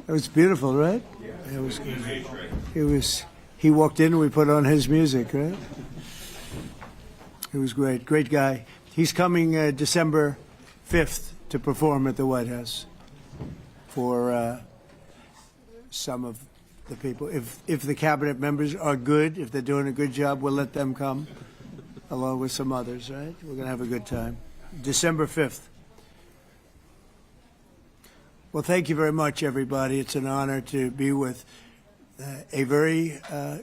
It was beautiful, right? Yeah. It was good. He walked in and we put on his music, right? It was great. Great guy. He's coming December 5th to perform at the White House for some of the people. If the cabinet members are good, if they're doing a good job, we'll let them come along with some others, right? We're going to have a good time. December 5th. Well, thank you very much, everybody. It's an honor to be with a very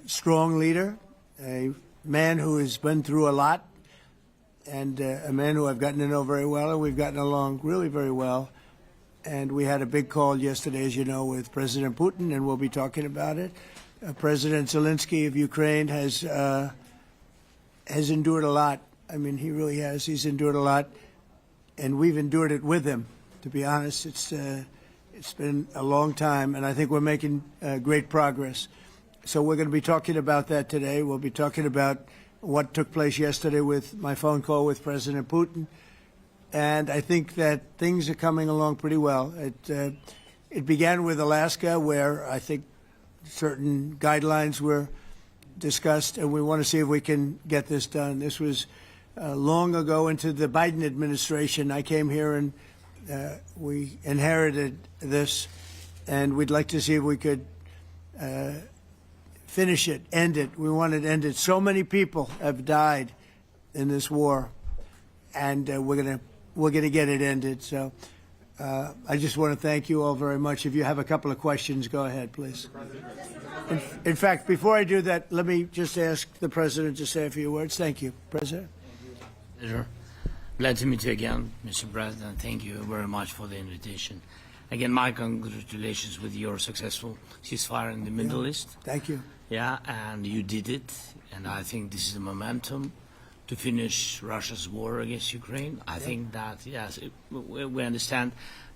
strong leader, a man who has been through a lot, and a man who I've gotten to know very well, and we've gotten along really very well. And we had a big call yesterday, as you know, with President Putin, and we'll be talking about it. President Zelenskyy of Ukraine has endured a lot. I mean, he really has. He's endured a lot, and we've endured it with him. To be honest, it's been a long time, and I think we're making great progress. So we're going to be talking about that today. We'll be talking about what took place yesterday with my phone call with President Putin. And I think that things are coming along pretty well. It began with Alaska, where I think certain guidelines were discussed, and we want to see if we can get this done. This was long ago into the Biden administration. I came here and we inherited this, and we'd like to see if we could finish it, end it. We want it ended. So many people have died in this war, and we're gonna get it ended. So I just want to thank you all very much. If you have a couple of questions, go ahead, please. In fact, before I do that, let me just ask the President to say a few words. Thank you, President. Pleasure. Glad to meet you again, Mr. President. Thank you very much for the invitation. Again, my congratulations with your successful ceasefire in the Middle East. Thank you. Yeah, and you did it, and I think this is the momentum to finish Russia's war against Ukraine. I think that, yes, we understand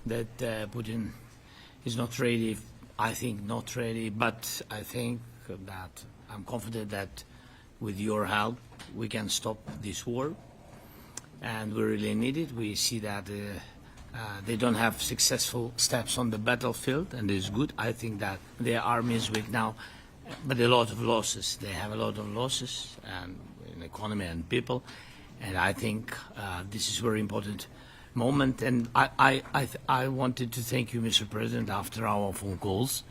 that Putin is not ready. I think not ready, but I think that I'm confident that with your help, we can stop this war. And we really need it. We see that they don't have successful steps on the battlefield, and it's good. I think that their army is weak now, but a lot of losses. They have a lot of losses and in economy and people, and I think this is a very important moment. And I wanted to thank you, Mr. President, after our phone calls.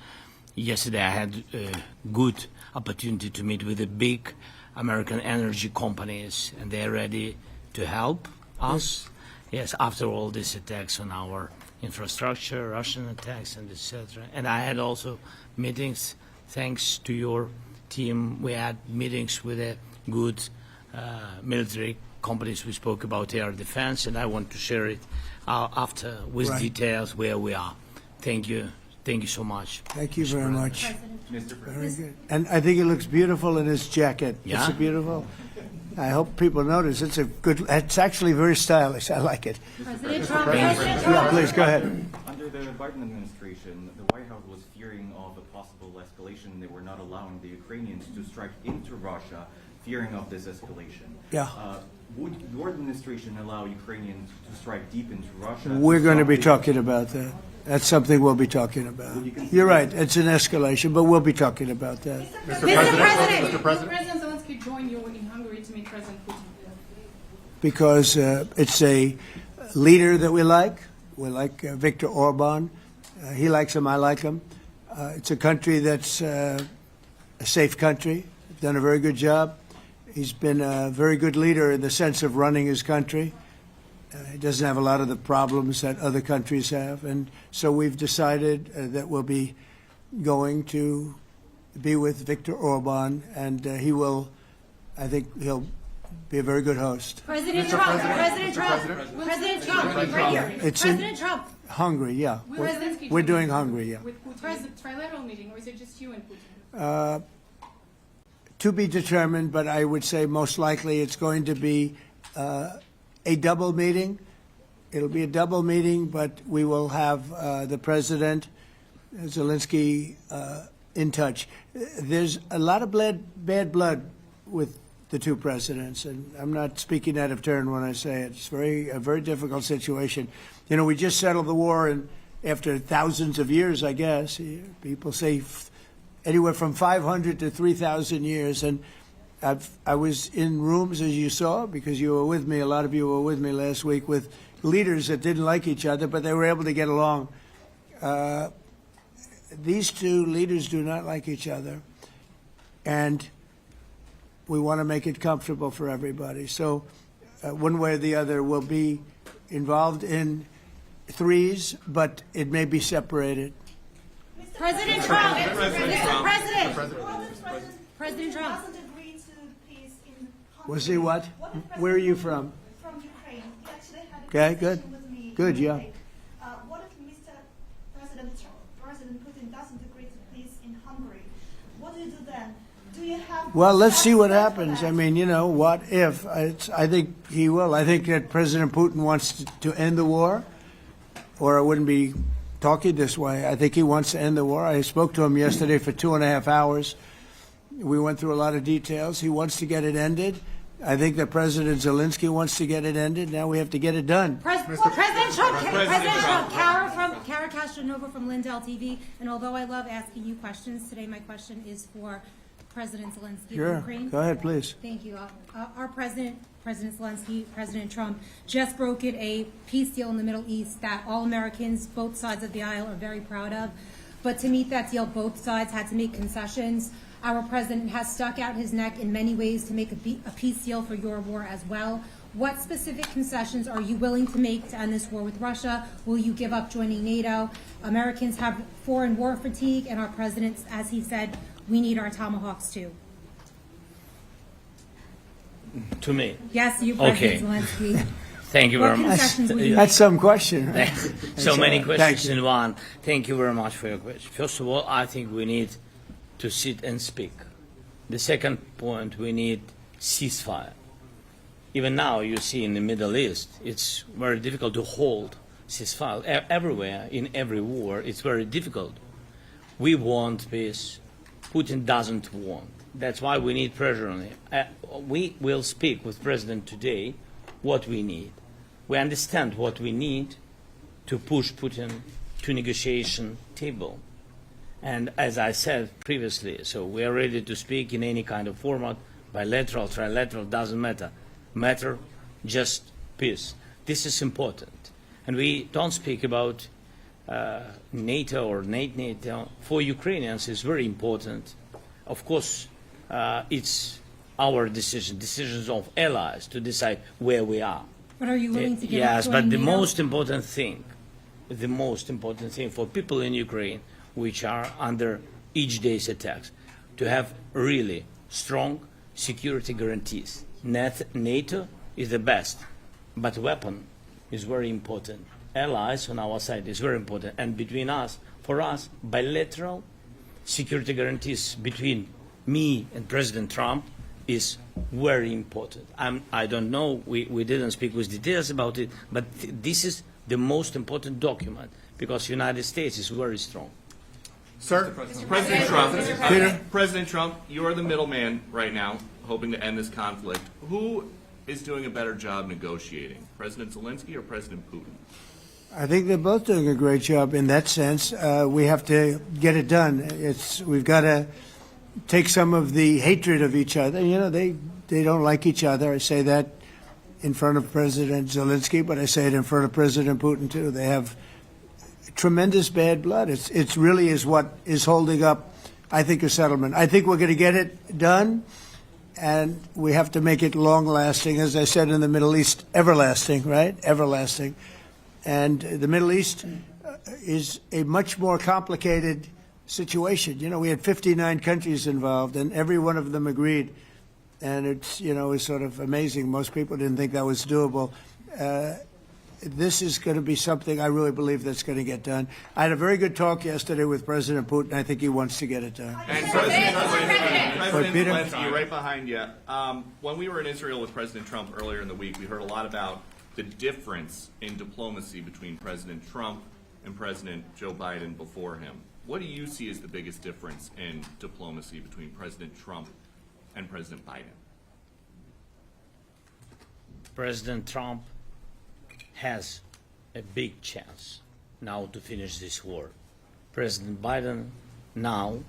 Yesterday I had a good opportunity to meet with the big American energy companies, and they're ready to help us. Yes, after all these attacks on our infrastructure, Russian attacks, and etc. And I had also meetings, thanks to your team. We had meetings with a good military companies. We spoke about air defense, and I want to share it after with details where we are. Thank you. Thank you so much. Thank you very much. Mr. President. Very good. And I think it looks beautiful in his jacket. Yeah? It's beautiful. I hope people notice. It's a good. It's actually very stylish. I like it. President Trump. Yeah, please go ahead. Under the Biden administration, the White House was fearing of a possible escalation. They were not allowing the Ukrainians to strike into Russia, fearing of this escalation. Yeah. Would your administration allow Ukrainians to strike deep into Russia? We're going to be talking about that. That's something we'll be talking about. You're right. It's an escalation, but we'll be talking about that. Mr. President. Will President Zelenskyy join you in Hungary to meet President Putin? Because it's a leader that we like. We like Viktor Orban. He likes him. I like him. It's a country that's a safe country. Done a very good job. He's been a very good leader in the sense of running his country. He doesn't have a lot of the problems that other countries have. And so we've decided that we'll be going to be with Viktor Orban, and he will, I think he'll be a very good host. President Trump. President Trump. President Trump. Right here. It's in President Trump. Hungary, yeah. We're doing Hungary, yeah. With Putin, trilateral meeting, or is it just you and Putin? To be determined, but I would say most likely it's going to be a double meeting. It'll be a double meeting, but we will have the President, Zelenskyy, in touch. There's a lot of bad blood with the two presidents, and I'm not speaking out of turn when I say it. It's a very difficult situation. You know, we just settled the war in after thousands of years, I guess. People say anywhere from 500 to 3,000 years. And I was in rooms, as you saw, because you were with me, a lot of you were with me last week, with leaders that didn't like each other, but they were able to get along. These two leaders do not like each other, and we want to make it comfortable for everybody. So one way or the other, we'll be involved in threes, but it may be separated. President Trump. Mr. President. President Trump. Doesn't agree to peace in Hungary. Was he what? Where are you from? From Ukraine. He actually had a Okay, good. conversation with me. Good, yeah. yesterday. What if President Putin doesn't agree to peace in Hungary? What do you do then? Do you have? Well, let's see what steps for happens. that? I mean, what if? I think he will. I think that President Putin wants to end the war, or I wouldn't be talking this way. I think he wants to end the war. I spoke to him yesterday for 2.5 hours. We went through a lot of details. He wants to get it ended. I think that President Zelenskyy wants to get it ended. Now we have to get it done. President Trump. President Trump. Kara Castronova from Lindell TV. And although I love asking you questions, today my question is for President Zelenskyy of Sure. Ukraine. Go ahead, please. Thank you. Our President Zelenskyy, President Trump, just brokered a peace deal in the Middle East that all Americans, both sides of the aisle, are very proud of. But to meet that deal, both sides had to make concessions. Our president has stuck out his neck in many ways to make a peace deal for your war as well. What specific concessions are you willing to make to end this war with Russia? Will you give up joining NATO? Americans have foreign war fatigue, and our president, as he said, we need our tomahawks too. To me. Yes, you, Okay. President Zelenskyy. Thank you What very much. concessions will you That's some question. Right? So many Thank questions you. in one. Thank you very much for your question. First of all, I think we need to sit and speak. The second point, we need ceasefire. Even now, you see in the Middle East, it's very difficult to hold ceasefire. Everywhere, in every war, it's very difficult. We want peace. Putin doesn't want. That's why we need pressure on him. We will speak with President today what we need. We understand what we need to push Putin to negotiation table. And as I said previously, so we are ready to speak in any kind of format, bilateral, trilateral, doesn't matter. Matter just peace. This is important. And we don't speak about NATO or NATO. For Ukrainians, it's very important. Of course, it's our decision, decisions of allies to decide where we are. But are you willing to give up Yes, but joining the NATO? most important thing for people in Ukraine, which are under each day's attacks, to have really strong security guarantees. NATO is the best, but weapon is very important. Allies on our side is very important. And between us, for us, bilateral security guarantees between me and President Trump is very important. I don't know, we didn't speak with details about it, but this is the most important document because the United States is very strong. Sir, President Trump, Peter? President Trump, you are the middleman right now, hoping to end this conflict. Who is doing a better job negotiating, President Zelenskyy or President Putin? I think they're both doing a great job in that sense. We have to get it done. We've got to take some of the hatred of each other. They don't like each other. I say that in front of President Zelenskyy, but I say it in front of President Putin too. They have tremendous bad blood. It really is what is holding up, I think, a settlement. I think we're going to get it done, and we have to make it long-lasting. As I said in the Middle East, everlasting, right? Everlasting. And the Middle East is a much more complicated situation. We had 59 countries involved, and every one of them agreed. And it's sort of amazing. Most people didn't think that was doable. This is going to be something I really believe that's going to get done. I had a very good talk yesterday with President Putin. I think he wants to get it done. And President Peter? Zelenskyy, right behind you. When we were in Israel with President Trump earlier in the week, we heard a lot about the difference in diplomacy between President Trump and President Joe Biden before him. What do you see as the biggest difference in diplomacy between President Trump and President Biden? President Trump has a big chance now to finish this war. President Biden now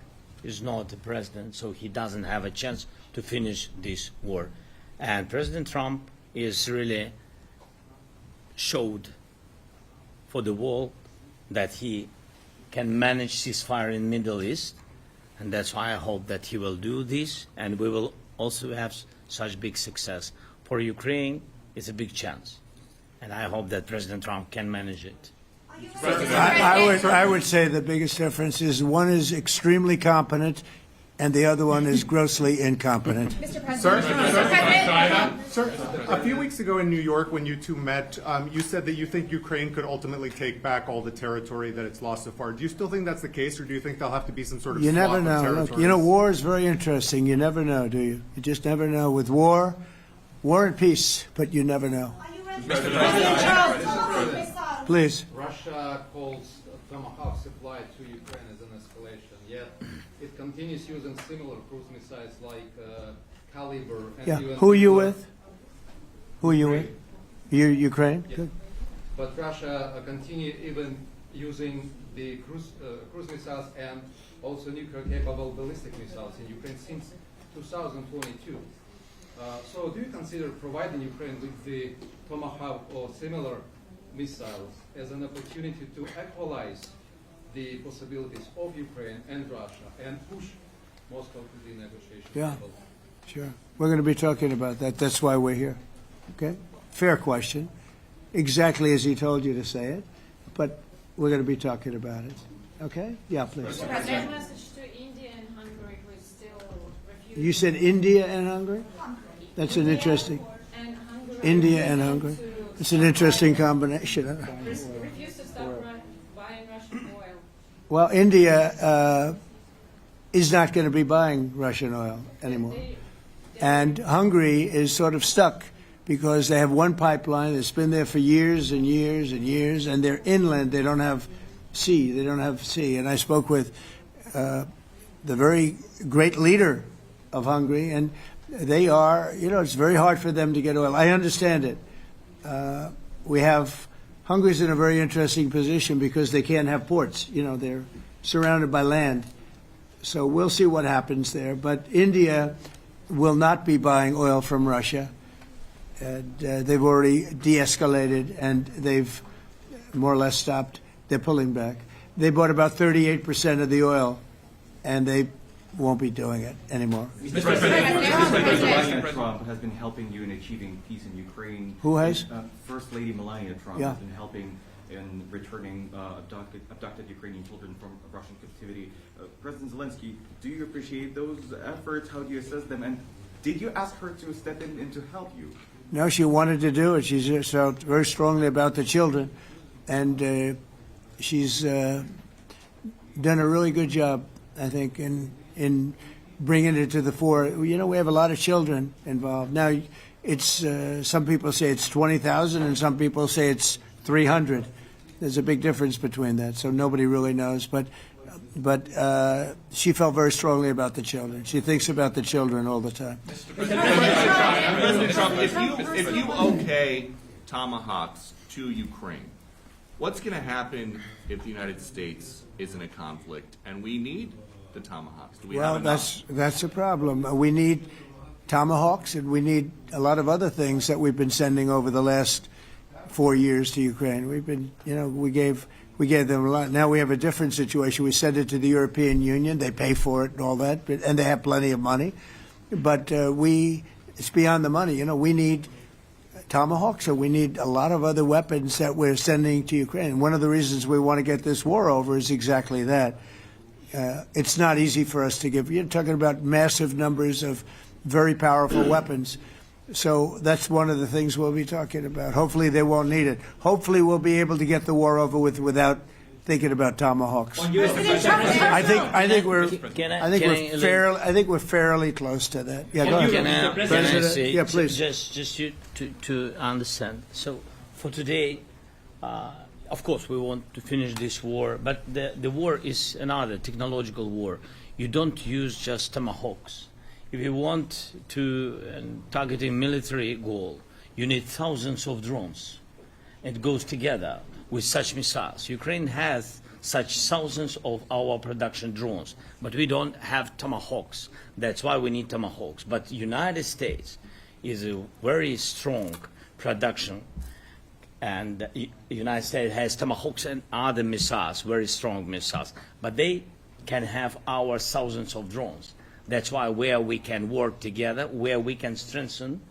is not the president, so he doesn't have a chance to finish this war. And President Trump is really showed for the world that he can manage ceasefire in Middle East, and that's why I hope that he will do this, and we will also have such big success. For Ukraine, it's a big chance, and I hope that President Trump can manage it. I would say the biggest difference is one is extremely competent and the other one is grossly incompetent. Mr. President. Mr. President. Sir, a few weeks ago in New York when you two met, you said that you think Ukraine could ultimately take back all the territory that it's lost so far. Do you still think that's the case, or do you think there'll have to be some sort of You swap never of know. territories? Look, you know, war is very interesting. You never know, do you? You just never know. With war and peace, but you never know. Are you ready? President Trump, missile. Please. Russia calls Tomahawk supply to Ukraine as an escalation, yet it continues using similar cruise missiles like Caliber. And Yeah. even Who are you with? Who are you with? You Ukraine? Yeah. Good. But Russia continue even using the cruise missiles and also nuclear-capable ballistic missiles in Ukraine since 2022. So do you consider providing Ukraine with the Tomahawk or similar missiles as an opportunity to equalize the possibilities of Ukraine and Russia and push Moscow to the negotiation Yeah. table? Sure. We're going to be talking about that. That's why we're here. Okay? Fair question. Exactly as he told you to say it. But we're going to be talking about it. Okay? Yeah, please. President. Message to India and Hungary, who is still refusing. You said India and Hungary? That's an interesting. And Hungary India and Hungary. It's an interesting combination. refuse to stop buying Russian oil. Well, India is not going to be buying Russian oil anymore. And Hungary is sort of stuck because they have one pipeline that's been there for years and years and years, and they're inland. They don't have sea. They don't have sea. And I spoke with the very great leader of Hungary, and they are, you know, it's very hard for them to get oil. I understand it. Hungary's in a very interesting position because they can't have ports. You know, they're surrounded by land. So we'll see what happens there. But India will not be buying oil from Russia. And they've already de-escalated, and they've more or less stopped. They're pulling back. They bought about 38% of the oil, and they won't be doing it anymore. Mr. President Trump has been helping you in achieving peace in Ukraine. Who has? First Lady Melania Trump Yeah. has been helping in returning abducted Ukrainian children from Russian captivity. President Zelensky, do you appreciate those efforts? How do you assess them? And did you ask her to step in to help you? No, she wanted to do it. She just felt very strongly about the children, and she's done a really good job, I think, in bringing it to the fore. You know, we have a lot of children involved. Now, it's some people say it's 20,000, and some people say it's 300. There's a big difference between that, so nobody really knows. But she felt very strongly about the children. She thinks about the children all the time. President Trump, if you okay Tomahawks to Ukraine, what's going to happen if the United States is in a conflict and we need the Tomahawks? Do we have enough? That's a problem. We need Tomahawks, and we need a lot of other things that we've been sending over the last 4 years to Ukraine. We've been, you know, we gave them a lot. Now we have a different situation. We send it to the European Union. They pay for it and all that, and they have plenty of money. But it's beyond the money. You know, we need Tomahawks, or we need a lot of other weapons that we're sending to Ukraine. One of the reasons we want to get this war over is exactly that. It's not easy for us to give. You're talking about massive numbers of very powerful weapons. So that's one of the things we'll be talking about. Hopefully they won't need it. Hopefully we'll be able to get the war over with without thinking about Tomahawks. I think we're fairly close to that. Yeah, go ahead. Can I say, yeah, please. Just you to understand. So for today, of course, we want to finish this war, but the war is another technological war. You don't use just Tomahawks. If you want to target a military goal, you need thousands of drones. It goes together. with such missiles. Ukraine has such thousands of our production drones, but we don't have Tomahawks. That's why we need Tomahawks. But United States is a very strong production, and the United States has Tomahawks and other missiles, very strong missiles, but they can have our thousands of drones. That's why where we can work together, where we can strengthen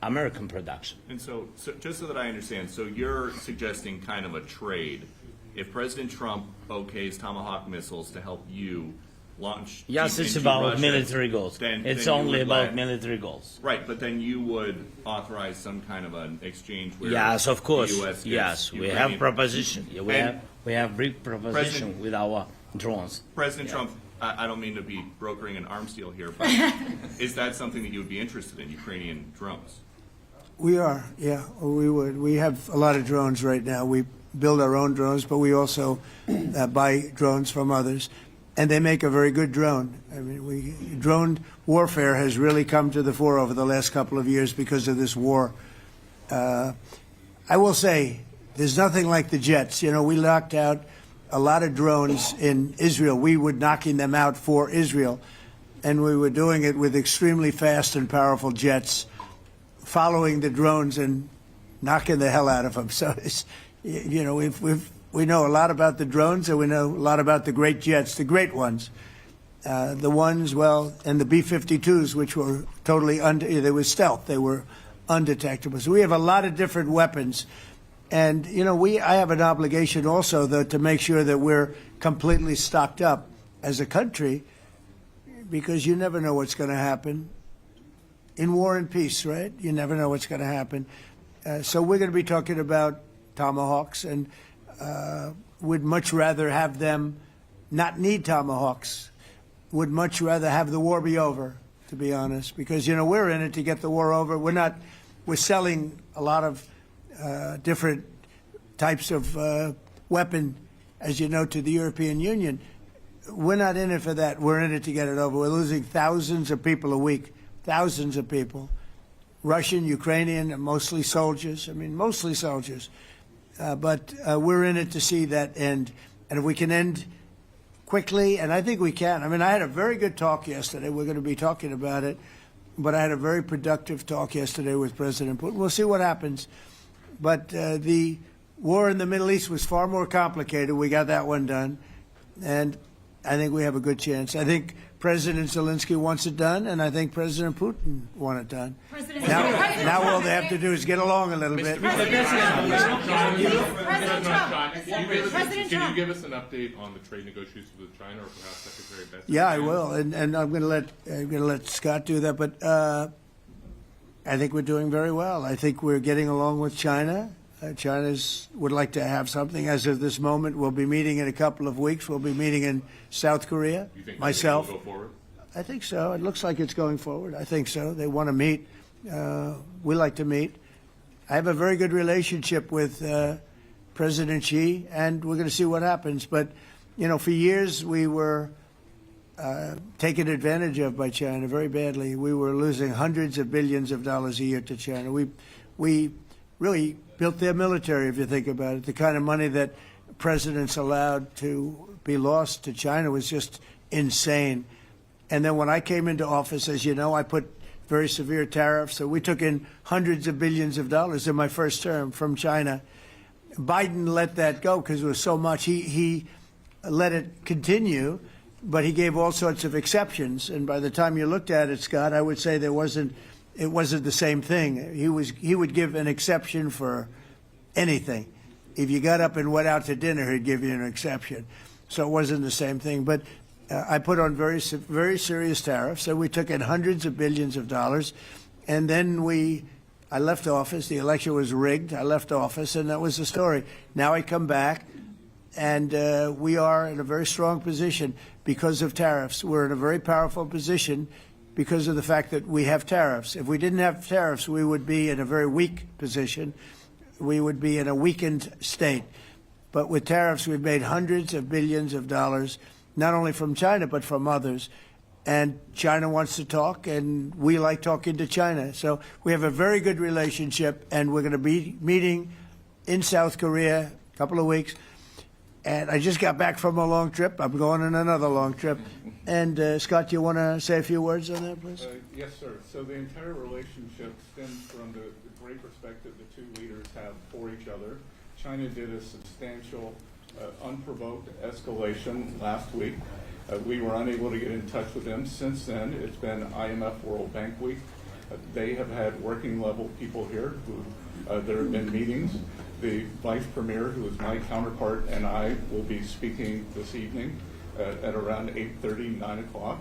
American production. And so just so that I understand, so you're suggesting kind of a trade. If President Trump okays Tomahawk missiles to help you launch Yes, it's into about Russia, military goals. It's then you only would about let- military goals. Right, but then you would authorize some kind of an exchange where Yes, of course. the U.S. gets Yes, we Ukrainian- have proposition. Yeah, And we have big proposition President- with our drones. President Trump, I don't mean to be brokering an arms deal here, but is that something that you would be interested in, Ukrainian drones? We are, yeah, we would. We have a lot of drones right now. We build our own drones, but we also buy drones from others, and they make a very good drone. I mean, drone warfare has really come to the fore over the last couple of years because of this war. I will say, there's nothing like the jets. You know, we knocked out a lot of drones in Israel. We were knocking them out for Israel, and we were doing it with extremely fast and powerful jets, following the drones and knocking the hell out of them. So, it's, you know, we know a lot about the drones, and we know a lot about the great jets, the great ones. The ones, well, and the B-52s, which were totally they were stealth. They were undetectable. So we have a lot of different weapons. And, you know, I have an obligation also, though, to make sure that we're completely stocked up as a country, because you never know what's going to happen. In war and peace, right? You never know what's going to happen. So we're going to be talking about Tomahawks, and would much rather have them not need Tomahawks. Would much rather have the war be over, to be honest, because, you know, we're in it to get the war over. We're selling a lot of different types of weapon, as you know, to the European Union. We're not in it for that. We're in it to get it over. We're losing thousands of people a week. Thousands of people, Russian, Ukrainian, mostly soldiers. I mean, mostly soldiers. But we're in it to see that end. And if we can end quickly, and I think we can. I mean, I had a very good talk yesterday. We're going to be talking about it. But I had a very productive talk yesterday with President Putin. We'll see what happens. But the war in the Middle East was far more complicated. We got that one done. And I think we have a good chance. I think President Zelenskyy wants it done, and I think President Putin wants it done. Now all they have to do is get along a little bit. Can you give us an update on the trade negotiations with China, or perhaps Secretary Bessent? Yeah, I will, and I'm going to let Scott do that. But I think we're doing very well. I think we're getting along with China. China would like to have something. As of this moment, we'll be meeting in a couple of weeks. We'll be meeting in South Korea. You think myself. will go forward? I think so. It looks like it's going forward. I think so. They want to meet. We like to meet. I have a very good relationship with President Xi, and we're going to see what happens. But, you know, for years we were taken advantage of by China very badly. We were losing hundreds of billions of dollars a year to China. We really built their military, if you think about it. The kind of money that presidents allowed to be lost to China was just insane. And then when I came into office, as you know, I put very severe tariffs. So we took in hundreds of billions of dollars in my first term from China. Biden let that go because it was so much. He let it continue, but he gave all sorts of exceptions. And by the time you looked at it, Scott, I would say it wasn't the same thing. He would give an exception for anything. If you got up and went out to dinner, he'd give you an exception. So it wasn't the same thing. But I put on very serious tariffs. So we took in hundreds of billions of dollars. And then I left office. The election was rigged. I left office, and that was the story. Now I come back, and we are in a very strong position because of tariffs. We're in a very powerful position because of the fact that we have tariffs. If we didn't have tariffs, we would be in a very weak position. We would be in a weakened state. But with tariffs, we've made hundreds of billions of dollars, not only from China, but from others. And China wants to talk, and we like talking to China. So we have a very good relationship, and we're going to be meeting in South Korea, a couple of weeks. And I just got back from a long trip. I'm going on another long trip. And Scott, you want to say a few words on that, please? Yes, sir. So the entire relationship stems from the great respect that the two leaders have for each other. China did a substantial, unprovoked escalation last week. We were unable to get in touch with them. Since then, it's been IMF World Bank Week. They have had working level people here who there have been meetings. The Vice Premier, who is my counterpart, and I will be speaking this evening at around 8:30, 9 o'clock.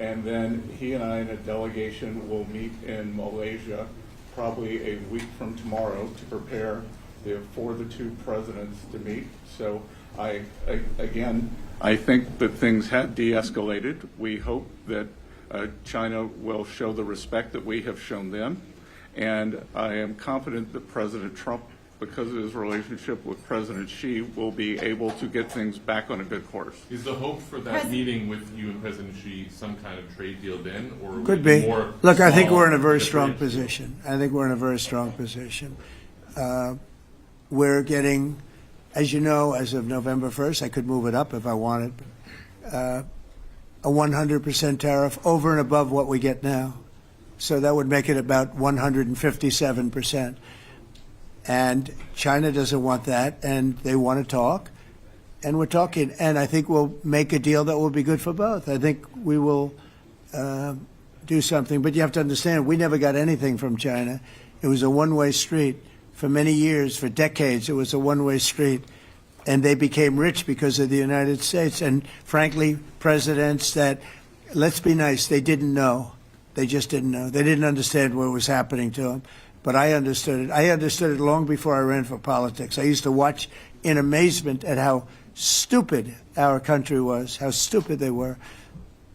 And then he and I and a delegation will meet in Malaysia probably a week from tomorrow to prepare for the two presidents to meet. So I think that things have de-escalated. We hope that China will show the respect that we have shown them. And I am confident that President Trump, because of his relationship with President Xi, will be able to get things back on a good course. Is the hope for that meeting with you and President Xi some kind of trade deal then, or would Could it be. more Look, I think small, we're in a very strong different? position. I think we're in a very strong position. We're getting, as you know, as of November 1st, I could move it up if I wanted, a 100% tariff over and above what we get now. So that would make it about 157%. And China doesn't want that, and they want to talk, and we're talking. And I think we'll make a deal that will be good for both. I think we will do something. But you have to understand, we never got anything from China. It was a one-way street. For many years, for decades, it was a one-way street. And they became rich because of the United States. And frankly, presidents that, let's be nice, they didn't know. They just didn't know. They didn't understand what was happening to them. But I understood it. I understood it long before I ran for politics. I used to watch in amazement at how stupid our country was, how stupid they were.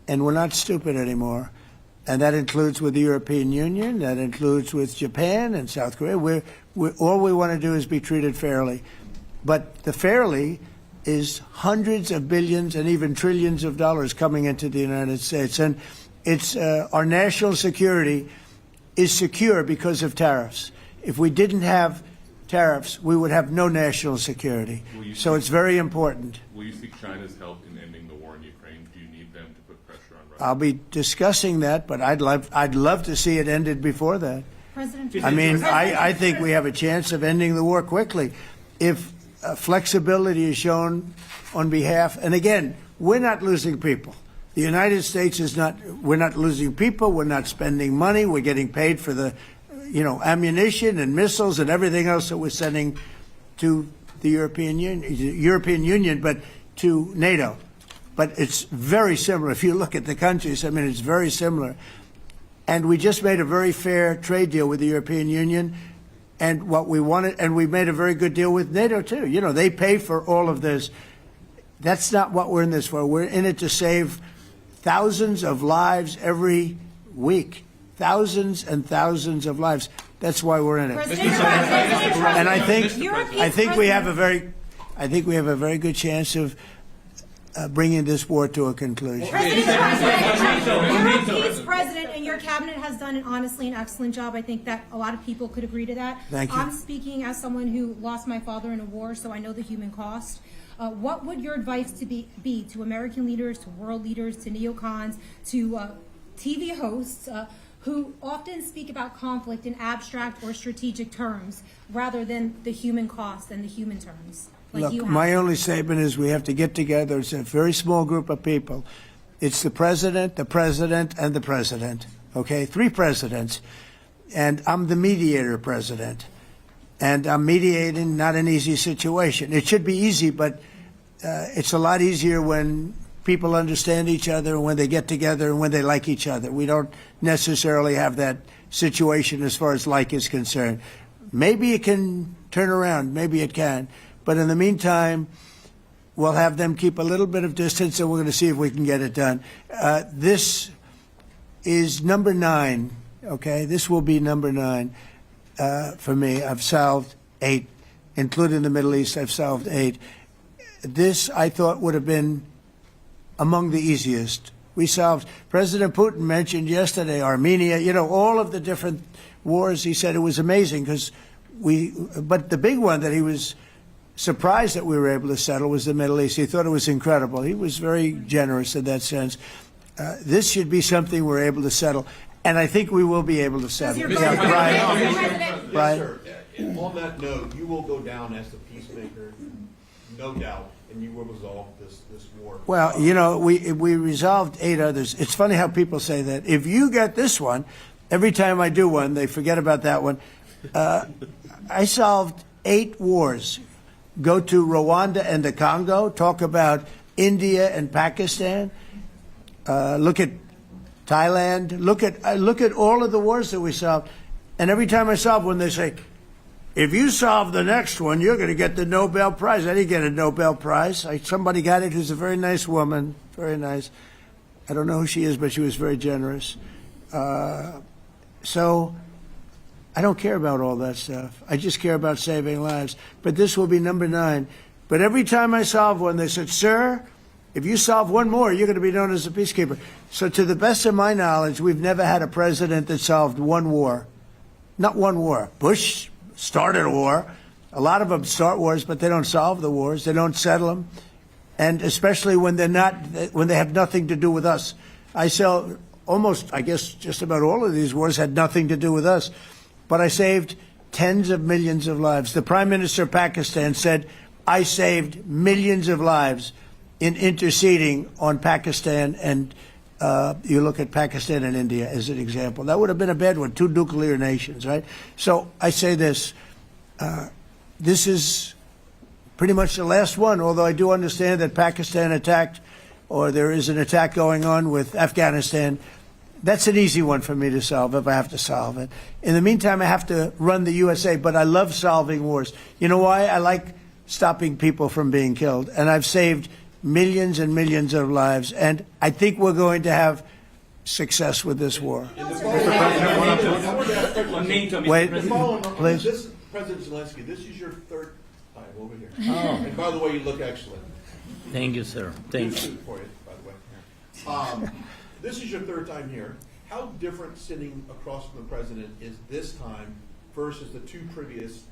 And we're not stupid anymore. And that includes with the European Union. That includes with Japan and South Korea. All we want to do is be treated fairly. But the fairly is hundreds of billions and even trillions of dollars coming into the United States. And it's our national security is secure because of tariffs. If we didn't have tariffs, we would have no national security. So it's very important. Will you seek China's help in ending the war in Ukraine? Do you need them to put pressure on Russia? I'll be discussing that, but I'd love to see it ended before that. I mean, I think we have a chance of ending the war quickly if flexibility is shown on behalf. And again, we're not losing people. The United States is not. We're not losing people. We're not spending money. We're getting paid for the, ammunition and missiles and everything else that we're sending to the European Union, but to NATO. But it's very similar. If you look at the countries, I mean, it's very similar. And we just made a very fair trade deal with the European Union, and what we wanted, and we made a very good deal with NATO too. They pay for all of this. That's not what we're in this for. We're in it to save thousands of lives every week. Thousands and thousands of lives. That's why we're in it. And I think we have a very good chance of bringing this war to a conclusion. Europe's president and your cabinet has done honestly an excellent job. I think that a lot of people could agree to that. Thank you. I'm speaking as someone who lost my father in a war, so I know the human cost. What would your advice be to American leaders, to world leaders, to neocons, to TV hosts who often speak about conflict in abstract or strategic terms rather than the human cost and the human terms? Look, my only statement is we have to get together. It's a very small group of people. It's the president, and the president. Okay, 3 presidents. And I'm the mediator president. And I'm mediating not an easy situation. It should be easy, but it's a lot easier when people understand each other and when they get together and when they like each other. We don't necessarily have that situation as far as like is concerned. Maybe it can turn around. Maybe it can. But in the meantime, we'll have them keep a little bit of distance, and we're going to see if we can get it done. This is number 9, okay? This will be number 9 for me. I've solved 8, including the Middle East. I've solved 8. This, I thought, would have been among the easiest. We solved, President Putin mentioned yesterday Armenia, all of the different wars. He said it was amazing because but the big one that he was surprised that we were able to settle was the Middle East. He thought it was incredible. He was very generous in that sense. This should be something we're able to settle, and I think we will be able to settle. your Yeah, President- Brian. Yes, sir. On that note, you will go down as the peacemaker, no doubt, and you will resolve this war. Well, you know, we resolved 8 others. It's funny how people say that. If you get this one, every time I do one, they forget about that one. I solved 8 wars. Go to Rwanda and the Congo. Talk about India and Pakistan. Look at Thailand. Look at all of the wars that we solved. And every time I solve one, they say, if you solve the next one, you're going to get the Nobel Prize. I didn't get a Nobel Prize. Somebody got it who's a very nice woman. Very nice. I don't know who she is, but she was very generous. So I don't care about all that stuff. I just care about saving lives. But this will be number 9. But every time I solve one, they said, sir, if you solve one more, you're going to be known as a peacekeeper. So to the best of my knowledge, we've never had a president that solved one war. Not one war. Bush started a war. A lot of them start wars, but they don't solve the wars. They don't settle them. And especially when they have nothing to do with us. I guess just about all of these wars had nothing to do with us. But I saved tens of millions of lives. The Prime Minister of Pakistan said, I saved millions of lives in interceding on Pakistan, and you look at Pakistan and India as an example. That would have been a bad one, 2 nuclear nations, right? So I say this, this is pretty much the last one, although I do understand that Pakistan attacked, or there is an attack going on with Afghanistan. That's an easy one for me to solve if I have to solve it. In the meantime, I have to run the USA, but I love solving wars. You know why? I like stopping people from being killed, and I've saved millions and millions of lives, and I think we're going to have success with this war. Wait, please. This, President Zelenskyy, this is your 3rd time over here. Oh. And by the way, you look excellent. Thank you, sir. Thank you. Good for you, by the way. This is your 3rd time here. How different sitting across from the president is this time versus the 2 previous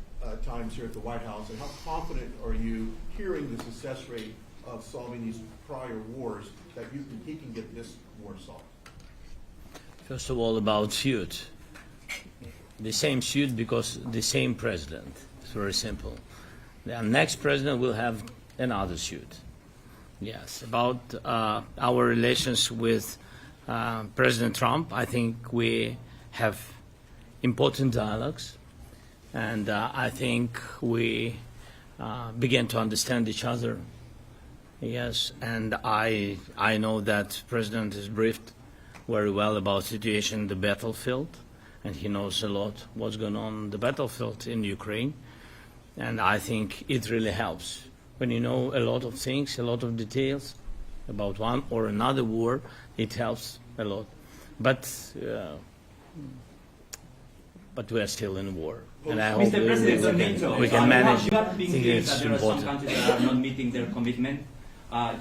times here at the White House, and how confident are you hearing the success rate of solving these prior wars that he can get this war solved? First of all, about suit. The same suit because the same president. It's very simple. The next president will have another suit. Yes. About our relations with President Trump, I think we have important dialogues, and I think we begin to understand each other. Yes, and I know that President is briefed very well about the situation in the battlefield, and he knows a lot what's going on in the battlefield in Ukraine, and I think it really helps. When you know a lot of things, a lot of details about one or another war, it helps a lot. But we are still in war. And I hope Mr. President, we can manage. You have been clear It's that there are some important. countries that are not meeting their commitment.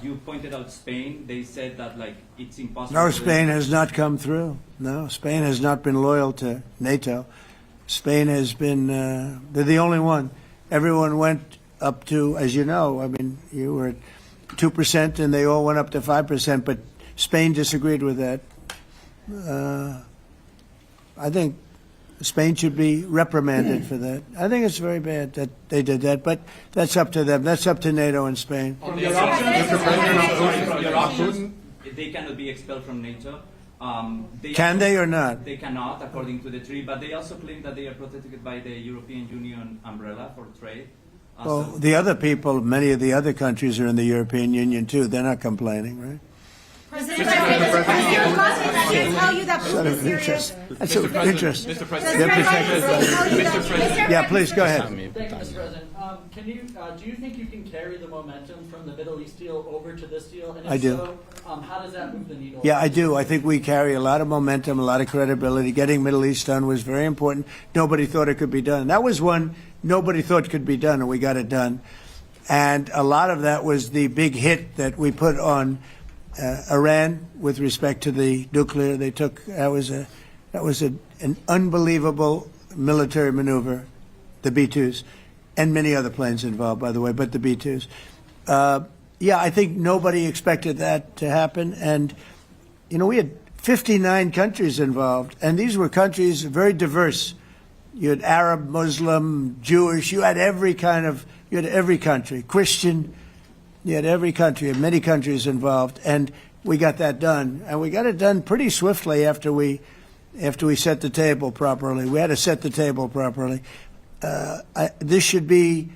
You pointed out Spain. They said that it's impossible. No, Spain has not come through. No, Spain has not been loyal to NATO. Spain has been, they're the only one. Everyone went up to, as you know, I mean, you were at 2% and they all went up to 5%, but Spain disagreed with that. I think Spain should be reprimanded for that. I think it's very bad that they did that, but that's up to them. That's up to NATO and Spain. They cannot be expelled from NATO. Can they or not? They cannot, according to the treaty, but they also claim that they are protected by the European Union umbrella for trade. Well, the other people, many of the other countries are in the European Union too. They're not complaining, right? President, tell you that Putin is serious. That's of interest. Mr. President. They're protected by Yeah, please go ahead. Thank you, Mr. President. Do you think you can carry the momentum from the Middle East deal over to this deal? And if I do. So, how does that move the needle? Yeah, I do. I think we carry a lot of momentum, a lot of credibility. Getting Middle East done was very important. Nobody thought it could be done. That was one nobody thought could be done, and we got it done. And a lot of that was the big hit that we put on Iran with respect to the nuclear. They took that was an unbelievable military maneuver the B-2s, and many other planes involved, by the way, but the B-2s. Yeah, I think nobody expected that to happen. And, you know, we had 59 countries involved, and these were countries very diverse. You had Arab, Muslim, Jewish, you had every country, Christian, you had every country, and many countries involved, and we got that done. And we got it done pretty swiftly after we set the table properly. We had to set the table properly. This should be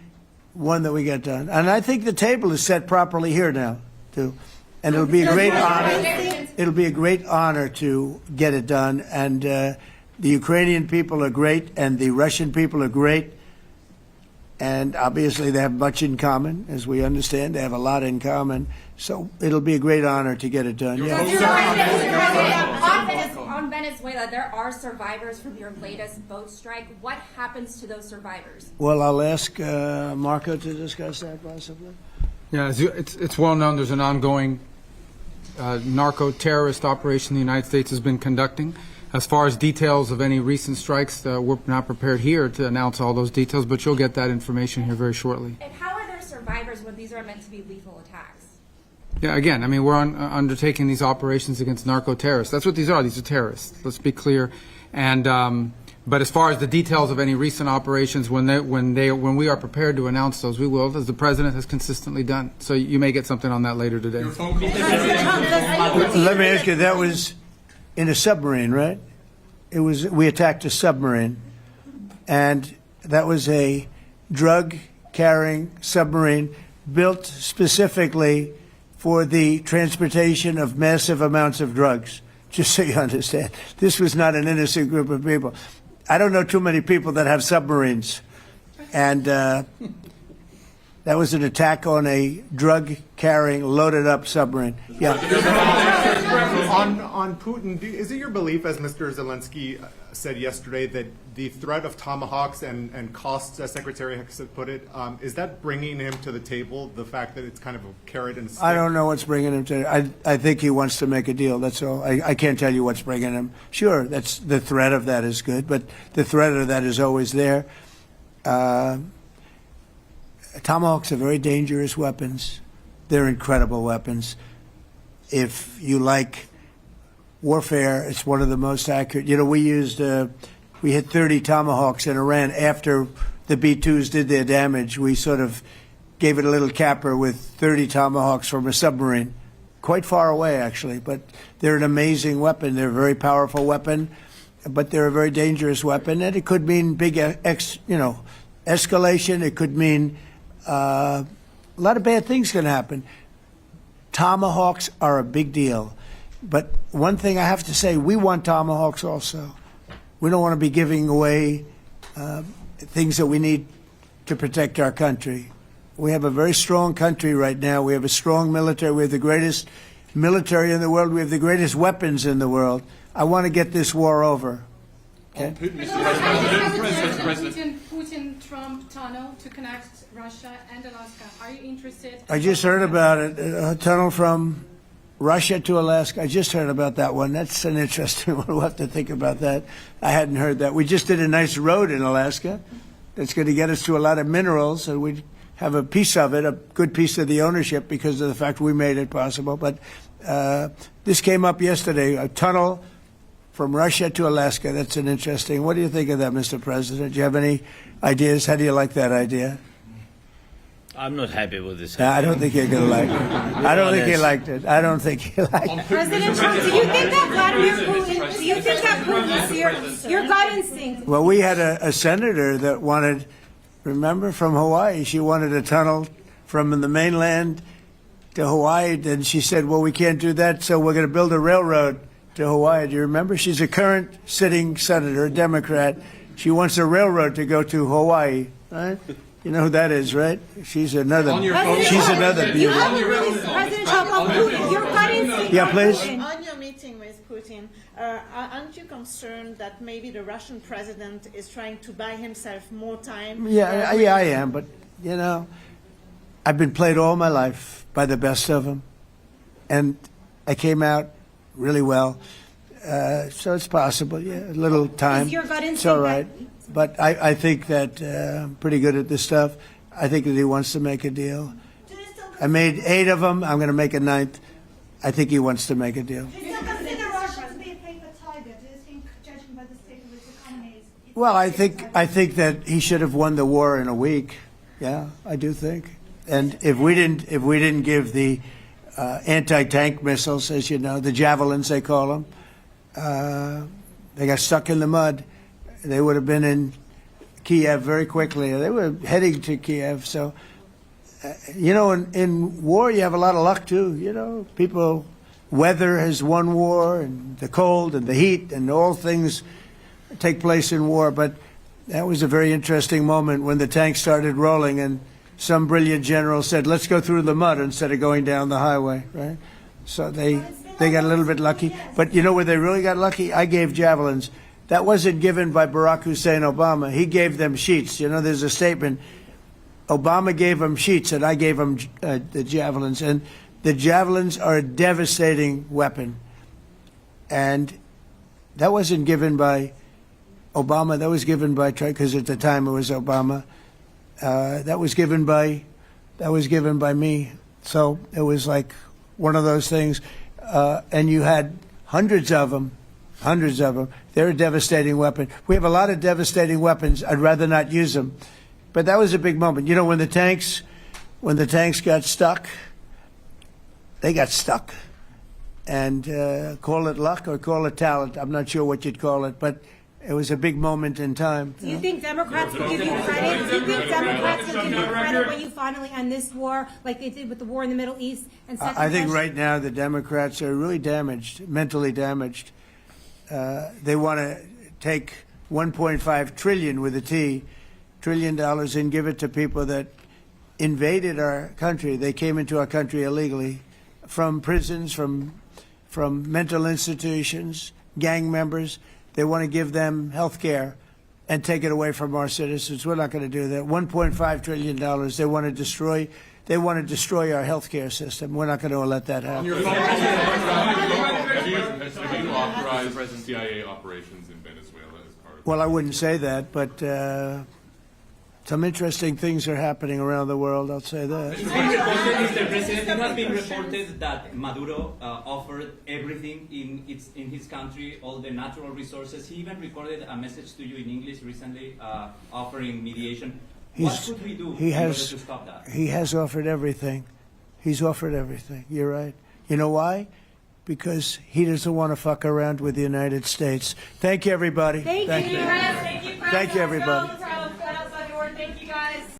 one that we get done. And I think the table is set properly here now, too. And it'll be a great honor. It'll be a great honor to get it done. And the Ukrainian people are great, and the Russian people are great. And obviously they have much in common, as we understand. They have a lot in common. So it'll be a great honor to get it done. Yeah. On Venezuela, there are survivors from your latest boat strike. What happens to those survivors? Well, I'll ask Marco to discuss that possibly. Yeah, it's well known there's an ongoing narco-terrorist operation the United States has been conducting. As far as details of any recent strikes, we're not prepared here to announce all those details, but you'll get that information here very shortly. And how are there survivors when these are meant to be lethal attacks? Yeah, again, I mean, we're undertaking these operations against narco-terrorists. That's what these are. These are terrorists. Let's be clear. And but as far as the details of any recent operations, when we are prepared to announce those, we will, as the president has consistently done. So you may get something on that later today. Let me ask you, that was in a submarine, right? We attacked a submarine, and that was a drug-carrying submarine built specifically for the transportation of massive amounts of drugs, just so you understand. This was not an innocent group of people. I don't know too many people that have submarines. And that was an attack on a drug-carrying, loaded-up submarine. Yeah. On Putin, is it your belief, as Mr. Zelenskyy said yesterday, that the threat of tomahawks and costs, as Secretary Hicks put it, is that bringing him to the table, the fact that it's kind of a carrot and a stick? I don't know what's bringing him to it. I think he wants to make a deal, that's all. I can't tell you what's bringing him. Sure, that's the threat of that is good, but the threat of that is always there. Tomahawks are very dangerous weapons. They're incredible weapons. If you like warfare, it's one of the most accurate. You know, we hit 30 Tomahawks in Iran after the B-2s did their damage. We sort of gave it a little capper with 30 Tomahawks from a submarine, quite far away actually. But they're an amazing weapon. They're a very powerful weapon, but they're a very dangerous weapon, and it could mean big, escalation. It could mean a lot of bad things can happen. Tomahawks are a big deal. But one thing I have to say, we want Tomahawks also. We don't want to be giving away things that we need to protect our country. We have a very strong country right now. We have a strong military. We have the greatest military in the world. We have the greatest weapons in the world. I want to get this war over. Okay? Putin-Trump tunnel to connect Russia and Alaska. Are you interested? I just heard about it. A tunnel from Russia to Alaska. I just heard about that one. That's an interesting one. We'll have to think about that. I hadn't heard that. We just did a nice road in Alaska that's going to get us to a lot of minerals, and we have a piece of it, a good piece of the ownership because of the fact we made it possible. But this came up yesterday, a tunnel from Russia to Alaska. That's an interesting. What do you think of that, Mr. President? Do you have any ideas? How do you like that idea? I'm not happy with this. I don't think you're going to like it. I don't think he liked it. I don't think he liked it. President Trump, do you think that Vladimir Putin, do you think that Putin's your gut instinct? Well, we had a senator that wanted, remember, from Hawaii, she wanted a tunnel from the mainland to Hawaii, and she said, well, we can't do that, so we're going to build a railroad to Hawaii. Do you remember? She's a current sitting senator, a Democrat. She wants a railroad to go to Hawaii, right? You know who that is, right? She's another. She's another beauty. President Trump, your gut instinct. Yeah, please. On your meeting with Putin, aren't you concerned that maybe the Russian president is trying to buy himself more time? Yeah, I am. But you know, I've been played all my life by the best of them, and I came out really well. So it's possible. Yeah, a little time. Is your gut instinct it's all right. But I think that I'm pretty good at this stuff. I think that he wants to make a deal. I made 8 of them. I'm going to make a 9th. I think he wants to make a deal. Do you still consider Russia to be a paper tiger? Do you think, judging by the state of its economy, Well, I think that he should have won the war in a week. Yeah, I do think. And if we didn't give the anti-tank missiles, as you know, the javelins they call them, they got stuck in the mud. They would have been in Kiev very quickly. They were heading to Kiev. So, in war you have a lot of luck too. People, weather has won war, and the cold and the heat and all things take place in war. But that was a very interesting moment when the tanks started rolling and some brilliant general said, let's go through the mud instead of going down the highway, right? So they got a little bit lucky. But you know where they really got lucky? I gave javelins. That wasn't given by Barack Hussein Obama. He gave them sheets. There's a statement. Obama gave them sheets and I gave them the javelins. And the javelins are a devastating weapon. And that wasn't given by Obama. That was given by, because at the time it was Obama. That was given by me. So it was like one of those things. And you had hundreds of them. They're a devastating weapon. We have a lot of devastating weapons. I'd rather not use them. But that was a big moment. When the tanks got stuck, they got stuck. And call it luck or call it talent. I'm not sure what you'd call it, but it was a big moment in time. Do you think Democrats will give you credit? Do you think Democrats will give you credit when you finally end this war, like they did with the war in the Middle East? And I think right now the Democrats are really damaged, mentally damaged. They want to take $1.5 trillion with a T, $1 trillion, and give it to people that invaded our country. They came into our country illegally, from prisons, from mental institutions, gang members. They want to give them health care and take it away from our citizens. We're not going to do that. $1.5 trillion. They want to destroy. They want to destroy our health care system. We're not going to let that happen. Have you authorized CIA operations in Venezuela as part of? Well, I wouldn't say that, but some interesting things are happening around the world. I'll say that. Mr. President, it has been reported that Maduro offered everything in his country, all the natural resources. He even recorded a message to you in English recently, offering mediation. What could we do in order to stop that? He has offered everything. He's offered everything. You're right. You know why? Because he doesn't want to fuck around with the United States. Thank you, everybody. Thank you. Thank you, everybody.